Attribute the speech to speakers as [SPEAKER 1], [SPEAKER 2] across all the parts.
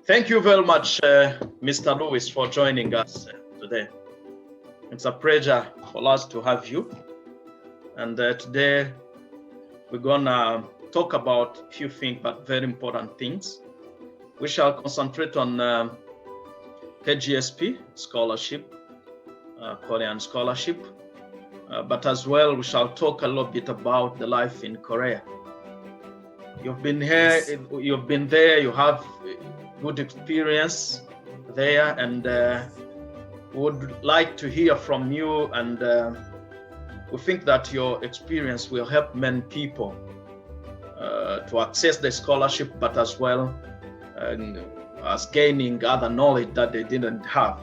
[SPEAKER 1] Thank you very much, Mr. Lewis, for joining us today. It's a pleasure for us to have you. And today we're gonna talk about a few things, but very important things. We shall concentrate on Kgsp scholarship, Korean scholarship, but as well we shall talk a little bit about the life in Korea. You've been here, yes. You've been there, you have good experience there, and would like to hear from you, and we think that your experience will help many people to access the scholarship, but as well as gaining other knowledge that they didn't have.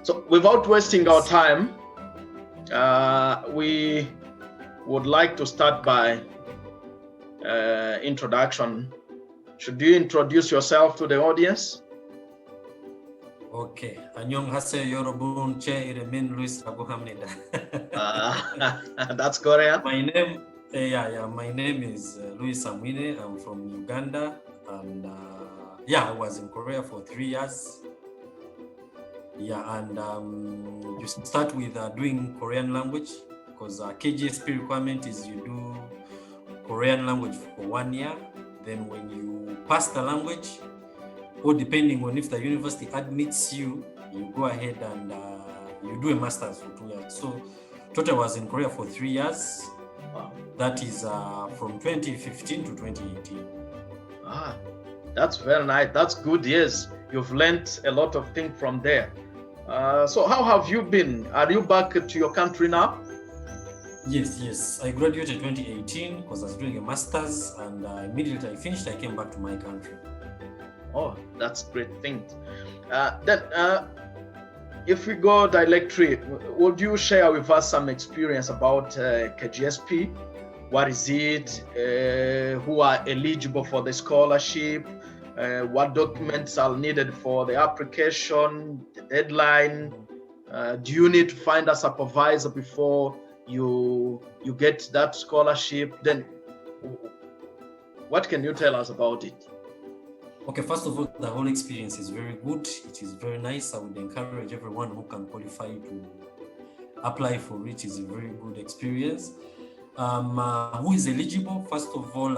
[SPEAKER 1] So without wasting our time, we would like to start by introduction. Should you introduce yourself to the audience?
[SPEAKER 2] Okay. 안녕하세요 여러분. 제 이름은 루이스라고 합니다.
[SPEAKER 1] That's Korean.
[SPEAKER 2] My name, my name is Luis Amwine. I'm from Uganda, and I was in Korea for 3 years. And you start with doing Korean language, because Kgsp requirement is you do Korean language for 1 year. Then when you pass the language, or depending on if the university admits you, you go ahead and you do a master's for 2 years. So total was in Korea for 3 years.
[SPEAKER 1] Wow.
[SPEAKER 2] That is from 2015 to 2018.
[SPEAKER 1] That's very nice. That's good years. You've learned a lot of things from there. So how have you been? Are you back to your country now?
[SPEAKER 2] Yes. I graduated 2018 because I was doing a master's, and immediately I finished, I came back to my country.
[SPEAKER 1] Oh, that's great thing. Then if we go directly, would you share with us some experience about Kgsp? What is it? Who are eligible for the scholarship? What documents are needed for the application, the deadline? Do you need to find a supervisor before you get that scholarship? Then what can you tell us about it?
[SPEAKER 2] Okay, first of all, the whole experience is very good. It is very nice. I would encourage everyone who can qualify to apply for it. It's a very good experience. Who is eligible? First of all,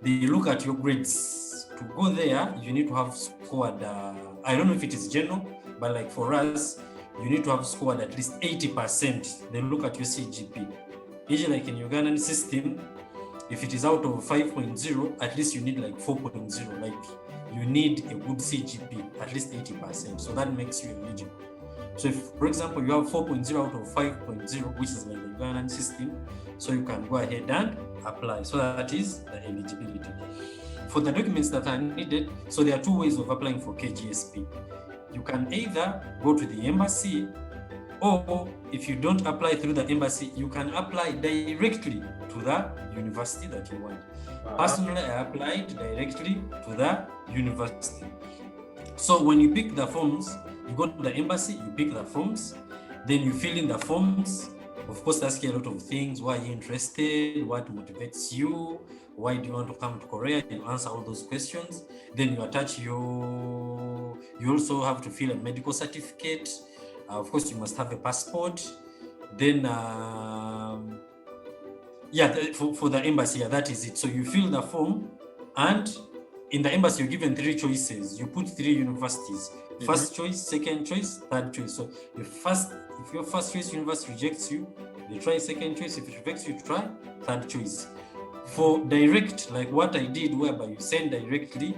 [SPEAKER 2] they look at your grades. To go there, you need to have scored, I don't know if it is general, but like for us, you need to have scored at least 80%. They look at your CGP. Usually like in Ugandan system, if it is out of 5.0, at least you need like 4.0. Like you need a good CGP, at least 80%. So that makes you eligible. So if, for example, you have 4.0 out of 5.0, which is like the Ugandan system, so you can go ahead and apply. So that is the eligibility. For the documents that are needed, so there are two ways of applying for Kgsp. You can either go to the embassy, or if you don't apply through the embassy, you can apply directly to the university that you want. Personally, I applied directly to the university. So when you pick the forms, you go to the embassy, you pick the forms, then you fill in the forms. Of course, ask you a lot of things. Why are you interested? What motivates you? Why do you want to come to Korea? You answer all those questions. Then you attach you also have to fill a medical certificate. Of course, you must have a passport. Then, for the embassy, that is it. So you fill the form, and in the embassy, you're given 3 choices. You put 3 universities. First choice, second choice, third choice. So if your first choice university rejects you, you try second choice. If it rejects you, try third choice. For direct, like what I did, whereby you send directly,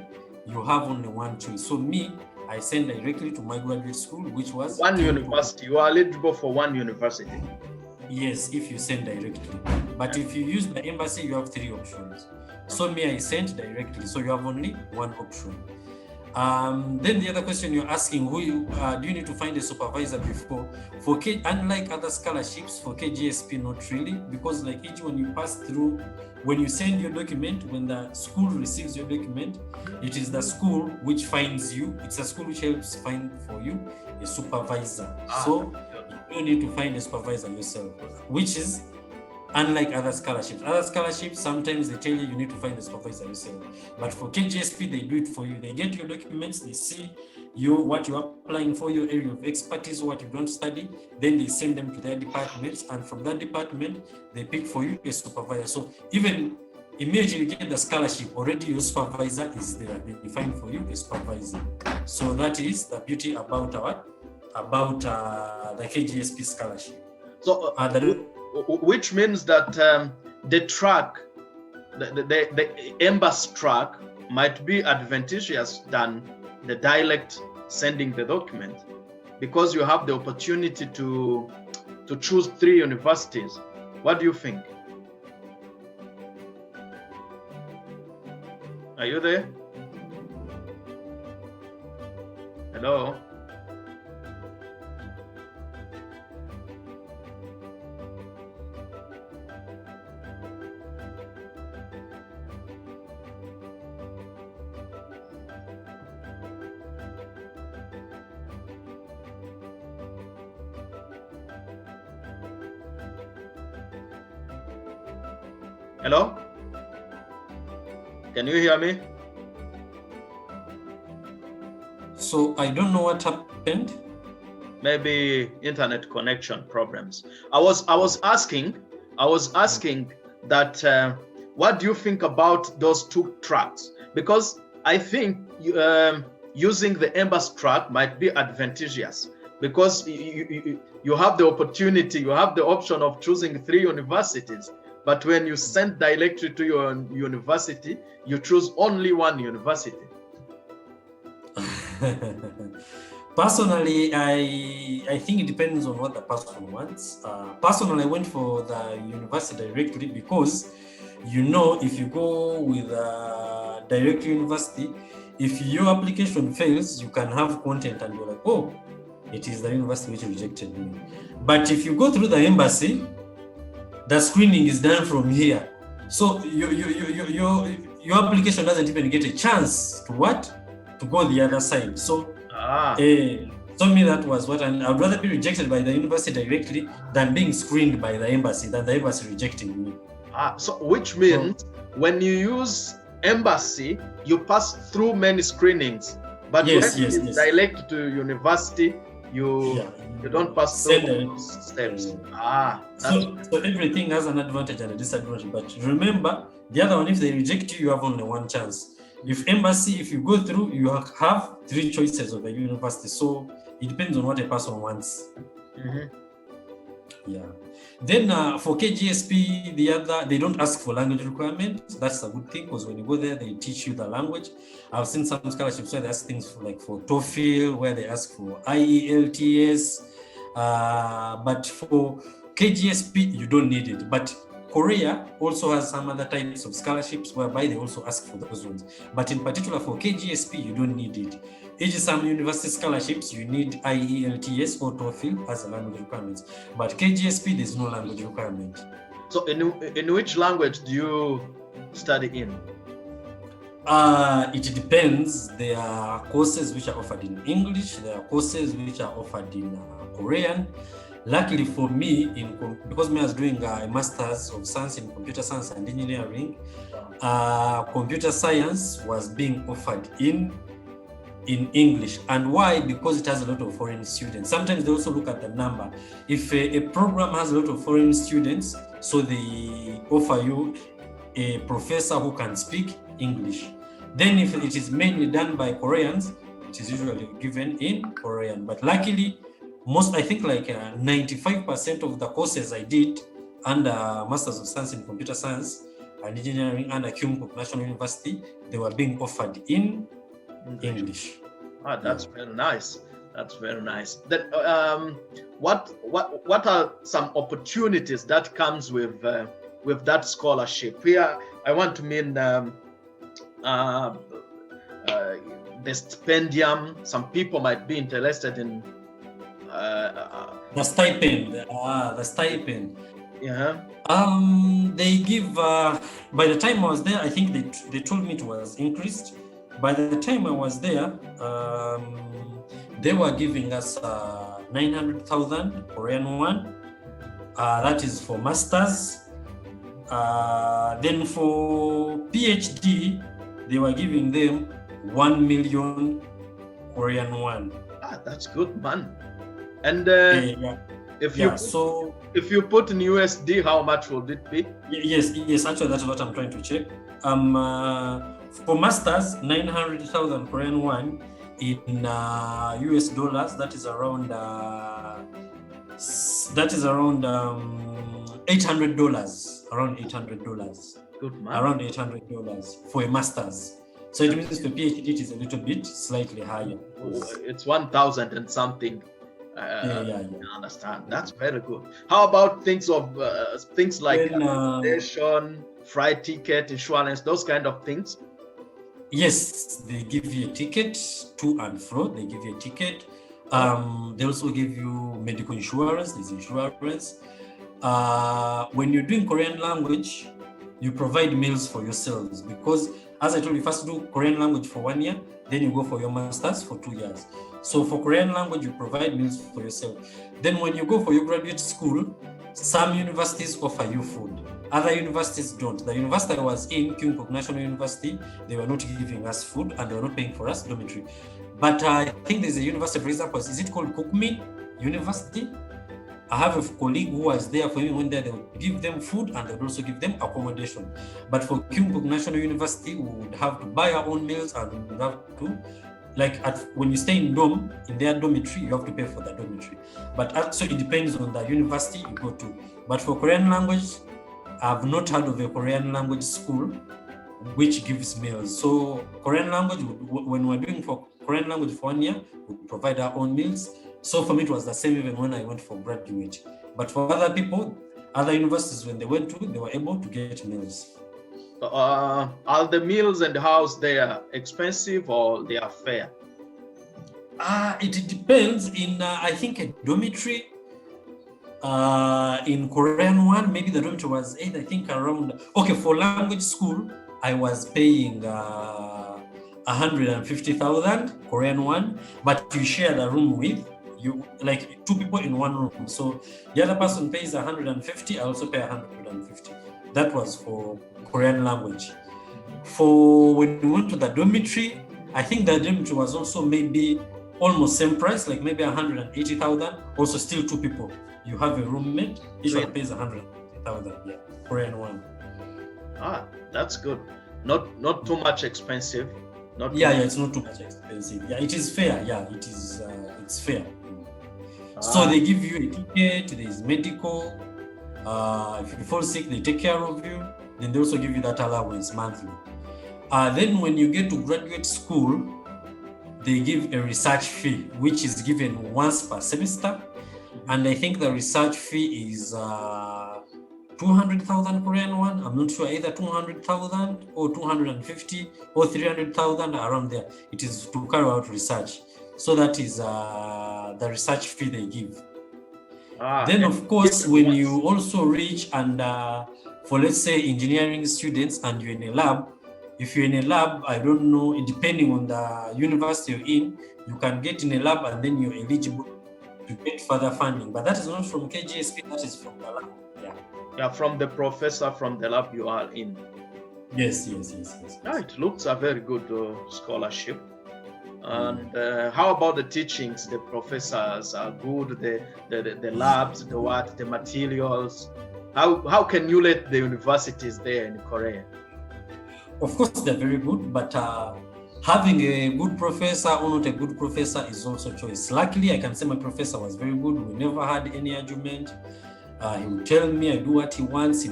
[SPEAKER 2] you have only 1 choice. So me, I sent directly to my graduate school, which was
[SPEAKER 1] one university. You are eligible for 1 university.
[SPEAKER 2] Yes, if you send directly. But if you use the embassy, you have 3 options. So me, I sent directly. So you have only 1 option. Then the other question you're asking, do you need to find a supervisor before? Unlike other scholarships, for Kgsp, not really, because like each when you pass through, when you send your document, when the school receives your document, it is the school which finds you. It's a school which helps find for you a supervisor. So you don't need to find a supervisor yourself, which is Unlike other scholarships, sometimes they tell you need to find the supervisor yourself. But for Kgsp, they do it for you. They get your documents, they see what you're applying for, your area of expertise, what you don't study, then they send them to their departments, and from that department, they pick for you a supervisor. So even immediately you get the scholarship, already your supervisor is there. They find for you a supervisor. So that is the beauty about the Kgsp scholarship.
[SPEAKER 1] So, which means that the track, the embassy track, might be advantageous than the direct sending the document, because you have the opportunity to choose 3 universities. What do you think? Are you there? Hello? Hello? Can you hear me?
[SPEAKER 2] So I don't know what happened.
[SPEAKER 1] Maybe internet connection problems. I was asking that what do you think about those 2 tracks? Because I think using the embassy track might be advantageous, because you have the opportunity, you have the option of choosing 3 universities. But when you send directly to your university, you choose only 1 university.
[SPEAKER 2] Personally, I think it depends on what the person wants. Personally, I went for the university directly because, if you go with a direct university, if your application fails, you can have content and you're like, oh, it is the university which rejected me. But if you go through the embassy, the screening is done from here. So your application doesn't even get a chance to go the other side. So told me that was and I'd rather be rejected by the university directly than being screened by the embassy, than the embassy rejecting me.
[SPEAKER 1] So which means when you use embassy, you pass through many screenings. But when you direct to university, you don't pass through those steps.
[SPEAKER 2] So everything has an advantage and a disadvantage. But remember, the other one, if they reject you, you have only 1 chance. If embassy, if you go through, you have 3 choices of the university. So it depends on what a person wants.
[SPEAKER 1] Mm-hmm.
[SPEAKER 2] Yeah. Then for Kgsp, they don't ask for language requirement. That's a good thing, because when you go there, they teach you the language. I've seen some scholarships where they ask things for TOEFL, where they ask for IELTS. But for Kgsp, you don't need it. But Korea also has some other types of scholarships whereby they also ask for those ones. But in particular for Kgsp, you don't need it. Some university scholarships, you need IELTS or TOEFL as a language requirements. But Kgsp, there's no language requirement.
[SPEAKER 1] So in which language do you study in?
[SPEAKER 2] It depends. There are courses which are offered in English. There are courses which are offered in Korean. Luckily for me, because I was doing a Master's of Science in Computer Science and Engineering, computer science was being offered in English. And why? Because it has a lot of foreign students. Sometimes they also look at the number. If a program has a lot of foreign students, so they offer you a professor who can speak English. Then if it is mainly done by Koreans, it is usually given in Korean. But luckily, I think 95% of the courses I did under Masters of Science in Computer Science and Engineering under Kyungpook National University, they were being offered in English.
[SPEAKER 1] That's very nice. That's very nice. Then, what are some opportunities that comes with that scholarship? Here, I want to mean the stipendium. Some people might be interested in
[SPEAKER 2] the stipend. The stipend.
[SPEAKER 1] Yeah.
[SPEAKER 2] They give. By the time I was there, I think they told me it was increased. By the time I was there, they were giving us 900,000 Korean won. That is for masters. Then for PhD, they were giving them 1 million Korean won.
[SPEAKER 1] That's good, man. And
[SPEAKER 2] Yeah.
[SPEAKER 1] if
[SPEAKER 2] Yeah,
[SPEAKER 1] you
[SPEAKER 2] so
[SPEAKER 1] if you put in USD, how much would it be?
[SPEAKER 2] yes, actually that's what I'm trying to check. For masters, 900,000 Korean won in US dollars, that is around $800, around $800.
[SPEAKER 1] Good, man.
[SPEAKER 2] Around $800 for a master's. So it means for PhD it is a little bit slightly higher.
[SPEAKER 1] It's 1,000 and something.
[SPEAKER 2] Yeah.
[SPEAKER 1] I understand. That's very good. How about things like accommodation, flight ticket, insurance, those kind of things?
[SPEAKER 2] Yes, they give you a ticket to and fro. They give you a ticket. They also give you medical insurance. There's insurance. When you're doing Korean language, you provide meals for yourselves because, as I told you, first do Korean language for 1 year, then you go for your master's for 2 years. So for Korean language, you provide meals for yourself. Then when you go for your graduate school, some universities offer you food. Other universities don't. The university I was in, Kgsp National University, they were not giving us food and they were not paying for us dormitory. But I think there's a university, for example, is it called Kukmin University? I have a colleague who was there for me when they would give them food and they would also give them accommodation. But for Kgsp National University, we would have to buy our own meals and we would have to, when you stay in their dormitory, you have to pay for the dormitory. But also it depends on the university you go to. But for Korean language, I've not heard of a Korean language school which gives meals. So Korean language, when we're doing for Korean language for 1 year, we provide our own meals. So for me, it was the same even when I went for graduate. But for other people, other universities, when they went to, they were able to get meals.
[SPEAKER 1] Are the meals and the house there expensive or they are fair?
[SPEAKER 2] It depends. In I think a dormitory, in Korean one, maybe the dormitory was around. Okay, for language school, I was paying 150,000 Korean one, but you share the room with. You like 2 people in 1 room. So the other person pays 150, I also pay 150. That was for Korean language. For when we went to the dormitory, I think the dormitory was also maybe almost same price, like maybe 180,000. Also still 2 people. You have a roommate, each one pays 180,000. Yeah, Korean one.
[SPEAKER 1] That's good. Not too much expensive.
[SPEAKER 2] It's not too much expensive. Yeah, it is fair. Yeah, it is. It's fair. So they give you a ticket, there's medical, if you fall sick, they take care of you, then they also give you that allowance monthly. Then when you get to graduate school, they give a research fee, which is given once per semester. And I think the research fee is 200,000 Korean won. I'm not sure, either 200,000 or 250 or 300,000, around there. It is to carry out research. So that is the research fee they give. Then of course, when you also reach and for let's say engineering students and you're in a lab, if you're in a lab, I don't know, depending on the university you're in, you can get in a lab and then you're eligible to get further funding. But that is not from Kgsp, that is from the lab.
[SPEAKER 1] Yeah, from the professor from the lab you are in.
[SPEAKER 2] Yes.
[SPEAKER 1] It looks a very good scholarship. And how about the teachings? The professors are good. The labs, the materials. How can you let the universities there in Korea?
[SPEAKER 2] Of course, they're very good, but having a good professor or not a good professor is also choice. Luckily, I can say my professor was very good. We never had any argument. He would tell me I do what he wants.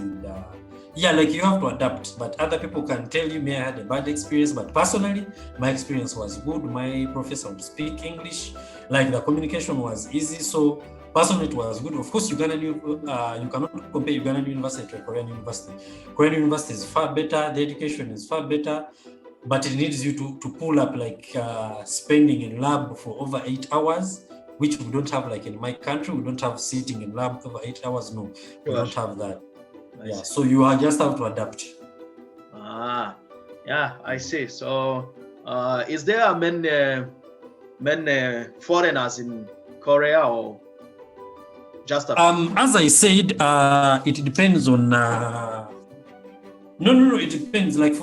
[SPEAKER 2] You have to adapt, but other people can tell you, I had a bad experience, but personally, my experience was good. My professor would speak English, the communication was easy, so personally it was good. Of course, you cannot compare Ugandan university to a Korean university. Korean university is far better, the education is far better, but it needs you to pull up spending in lab for over 8 hours, which we don't have in my country. We don't have sitting in lab over 8 hours, no, we don't have that. Yeah, so you just have to adapt.
[SPEAKER 1] Yeah, I see. So, is there many foreigners in Korea or just
[SPEAKER 2] as I said, it depends on No. It depends. Like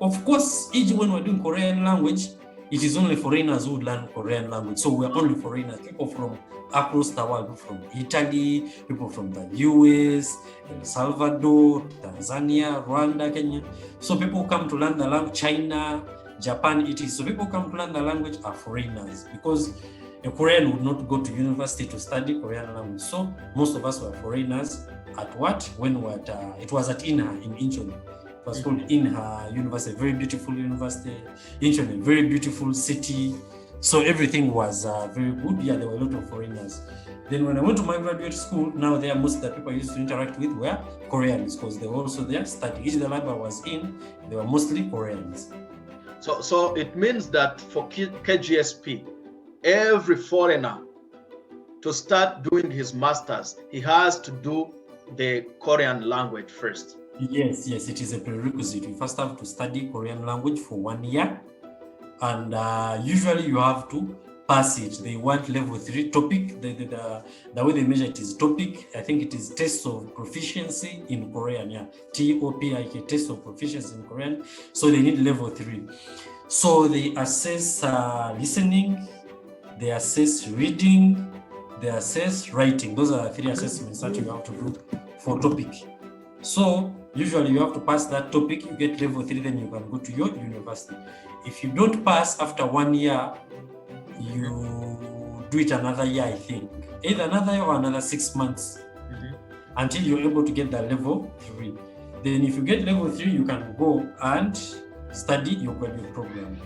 [SPEAKER 2] of course, even when we're doing Korean language, it is only foreigners who learn Korean language. So we're only foreigners, people from across the world, from Italy, people from the US, El Salvador, Tanzania, Rwanda, Kenya. So people who come to learn the language, China, Japan, it is. So people who come to learn the language are foreigners, because a Korean would not go to university to study Korean language. So most of us were foreigners. At what? When we were at, it was at Inha in Incheon. It was called Inha University, a very beautiful university. Incheon, a very beautiful city. So everything was very good. Yeah, there were a lot of foreigners. Then when I went to my graduate school, now there most of the people I used to interact with were Koreans, because they were also there studying. Each the lab I was in, they were mostly Koreans.
[SPEAKER 1] So it means that for Kgsp, every foreigner, to start doing his masters, he has to do the Korean language first.
[SPEAKER 2] Yes, it is a prerequisite. You first have to study Korean language for 1 year, and usually you have to pass it. They want level 3 topic. The way they measure it is topic. I think it is test of proficiency in Korean. Yeah, TOPIK, test of proficiency in Korean. So they need level 3. So they assess listening, they assess reading, they assess writing. Those are the 3 assessments that you have to do for topic. So usually you have to pass that topic, you get level 3, then you can go to your university. If you don't pass after 1 year, you do it another year, I think. Either another year or another 6 months until you're able to get the level 3. Then if you get level 3, you can go and study your graduate program.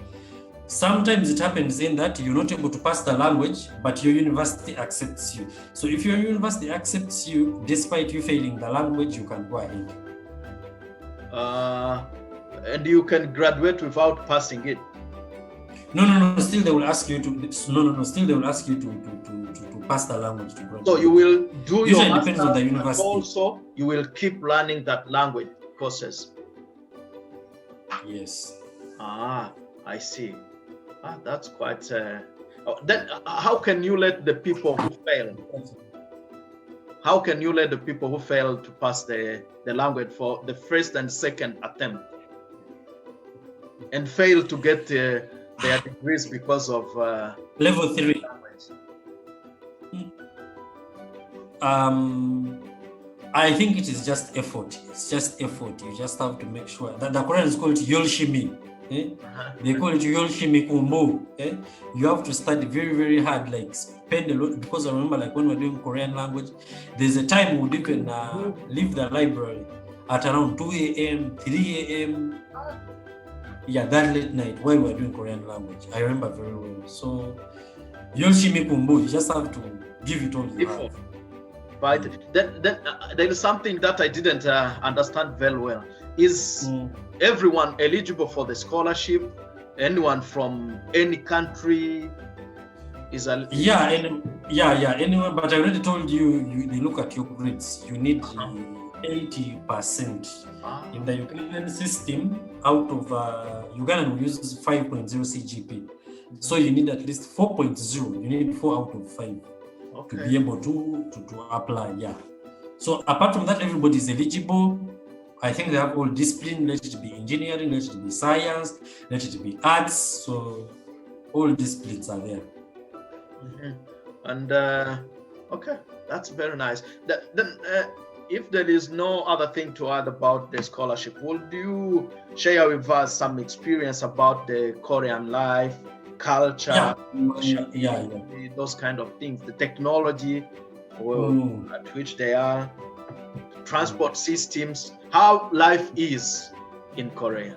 [SPEAKER 2] Sometimes it happens in that you're not able to pass the language, but your university accepts you. So if your university accepts you, despite you failing the language, you can go ahead.
[SPEAKER 1] And you can graduate without passing it.
[SPEAKER 2] No. Still, they will ask you to. Still, they will ask you to pass the language to graduate.
[SPEAKER 1] So you will do
[SPEAKER 2] usually
[SPEAKER 1] your
[SPEAKER 2] depends on the university.
[SPEAKER 1] Also, you will keep learning that language courses.
[SPEAKER 2] Yes.
[SPEAKER 1] I see. That's quite. Then how can you let the people who fail? How can you let the people who fail to pass the language for the first and second attempt, and fail to get their degrees because of
[SPEAKER 2] level 3? I think it is just effort. It's just effort. You just have to make sure that the Koreans call it Yolshimi. They call it Yolshimi Kumbo. You have to study very, very hard, like spend a lot, because I remember like when we're doing Korean language, there's a time we would even leave the library at around 2 a.m., 3 a.m. Yeah, that late night while we're doing Korean language. I remember very well. So Yolshimi Kumbo, you just have to give it all you have.
[SPEAKER 1] But then there is something that I didn't understand very well. Is everyone eligible for the scholarship? Anyone from any country is eligible?
[SPEAKER 2] Anyone. But I already told you, they look at your grades. You need 80%. In the Ugandan system, out of Uganda we use 5.0 CGP. So you need at least 4.0. You need 4 out of 5 to be able to apply. Yeah. So apart from that, everybody is eligible. I think they have all discipline. Let it be engineering, let it be science, let it be arts. So all disciplines are there.
[SPEAKER 1] And okay, that's very nice. Then if there is no other thing to add about the scholarship, would you share with us some experience about the Korean life, culture, those kind of things, the technology at which they are, transport systems, how life is in Korea?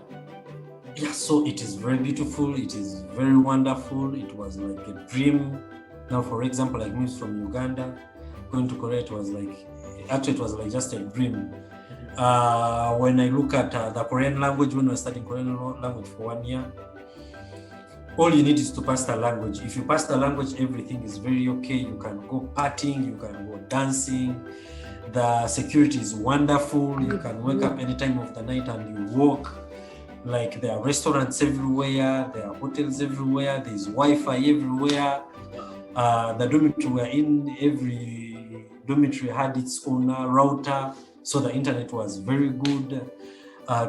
[SPEAKER 2] Yeah, so it is very beautiful. It is very wonderful. It was like a dream. Now, for example, like me from Uganda, going to Korea, it was like just a dream. When I look at the Korean language, when I was studying Korean language for 1 year, all you need is to pass the language. If you pass the language, everything is very okay. You can go partying, you can go dancing. The security is wonderful. You can wake up any time of the night and you walk. Like there are restaurants everywhere, there are hotels everywhere, there's Wi-Fi everywhere. The dormitory we're in, every dormitory had its own router. So the internet was very good.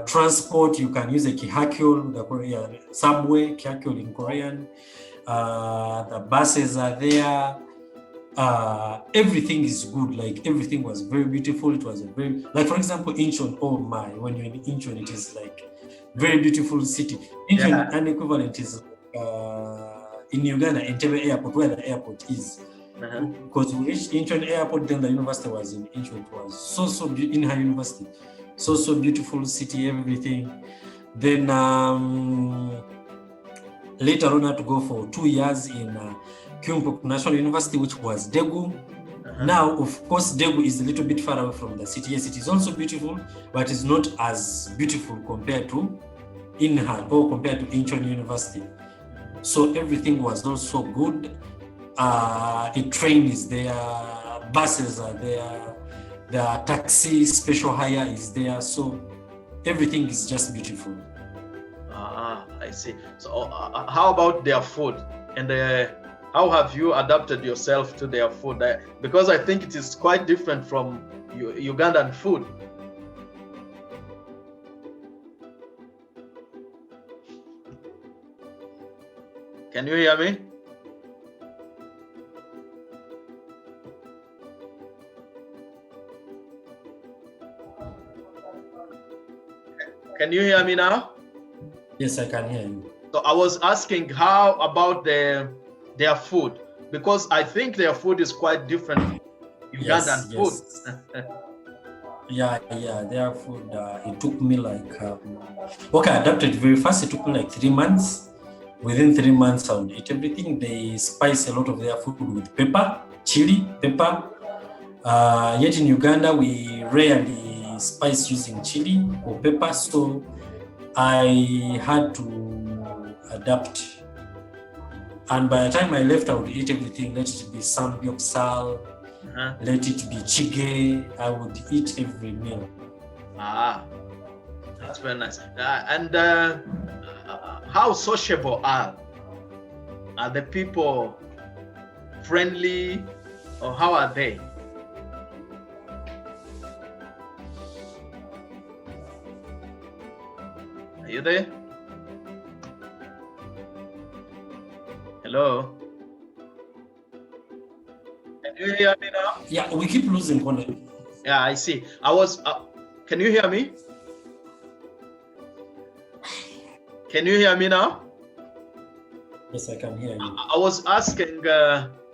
[SPEAKER 2] Transport, you can use a Kgsp, the Korean subway, Kgsp in Korean. The buses are there. Everything is good. Like everything was very beautiful. It was a very, like for example, Incheon. Oh my! When you're in Incheon, it is like very beautiful city. Incheon, an equivalent is in Uganda, Entebbe Airport, where the airport is. Because we reached Incheon Airport, then the university was in Incheon. It was so beautiful in her university. So beautiful city, everything. Then later on, I had to go for 2 years in Kyungpook National University, which was Daegu. Now, of course, Daegu is a little bit far away from the city. Yes, it is also beautiful, but it's not as beautiful compared to Inha or compared to Incheon University. So everything was also good. A train is there, buses are there, the taxi special hire is there. So everything is just beautiful.
[SPEAKER 1] I see. So how about their food? And how have you adapted yourself to their food? Because I think it is quite different from Ugandan food. Can you hear me? Can you hear me now?
[SPEAKER 2] Yes, I can hear you.
[SPEAKER 1] So I was asking how about their food, because I think their food is quite different from Ugandan food.
[SPEAKER 2] Yeah, their food, it took me like, I adapted very fast. It took me like 3 months. Within 3 months, I would eat everything. They spice a lot of their food with pepper, chili, pepper. Yet in Uganda, we rarely spice using chili or pepper. So I had to adapt. And by the time I left, I would eat everything. Let it be samgyeopsal, let it be chige. I would eat every meal.
[SPEAKER 1] That's very nice. And how sociable are the people? Friendly, or how are they? Are you there? Hello? Can you hear me now?
[SPEAKER 2] Yeah, we keep losing contact.
[SPEAKER 1] Yeah, I see. Can you hear me? Can you hear me now?
[SPEAKER 2] Yes, I can hear you.
[SPEAKER 1] I was asking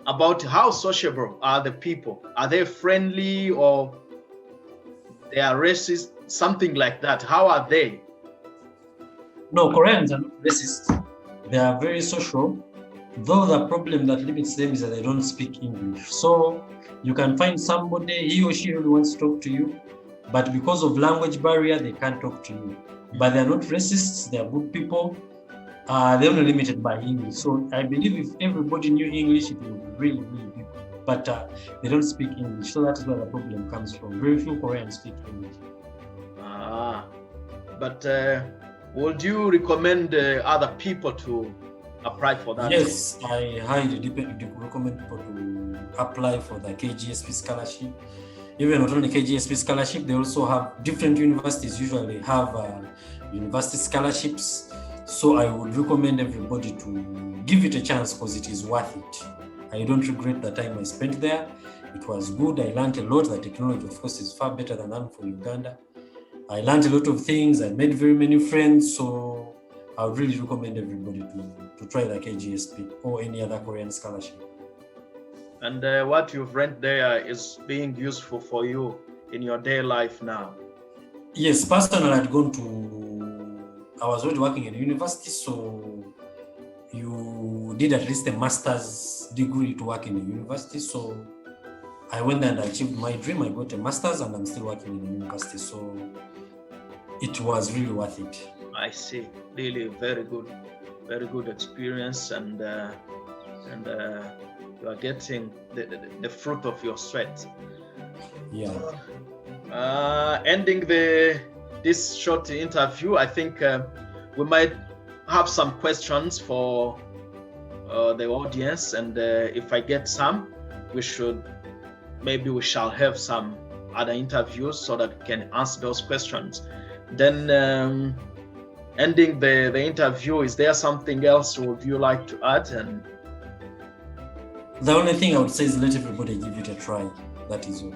[SPEAKER 1] about how sociable are the people? Are they friendly or they are racist? Something like that. How are they?
[SPEAKER 2] No, Koreans are not racist. They are very social. Though the problem that limits them is that they don't speak English. So you can find somebody, he or she really wants to talk to you, but because of language barrier, they can't talk to you. But they're not racists, they're good people. They're only limited by English. So I believe if everybody knew English, it would be really good. But they don't speak English. So that is where the problem comes from. Very few Koreans speak English.
[SPEAKER 1] But would you recommend other people to apply for that?
[SPEAKER 2] Yes, I highly recommend people to apply for the Kgsp scholarship. Even not only Kgsp scholarship, they also have different universities usually have university scholarships. So I would recommend everybody to give it a chance because it is worth it. I don't regret the time I spent there. It was good. I learned a lot. The technology, of course, is far better than that for Uganda. I learned a lot of things. I made very many friends. So I would really recommend everybody to try the Kgsp or any other Korean scholarship.
[SPEAKER 1] And what you've read there is being useful for you in your day life now?
[SPEAKER 2] Yes, personally, I was already working in university, so you did at least a master's degree to work in a university. So I went and achieved my dream. I got a master's and I'm still working in the university. So it was really worth it.
[SPEAKER 1] I see. Really very good experience, and you are getting the fruit of your sweat.
[SPEAKER 2] Yeah.
[SPEAKER 1] Ending this short interview, I think we might have some questions for the audience, and if I get some, we shall have some other interviews so that we can answer those questions. Then ending the interview, is there something else would you like to add? And
[SPEAKER 2] the only thing I would say is let everybody give it a try. That is all.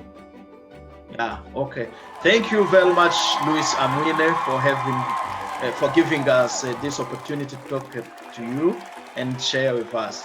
[SPEAKER 1] yeah, okay. Thank you very much, Luis Amwine, for giving us this opportunity to talk to you and share with us.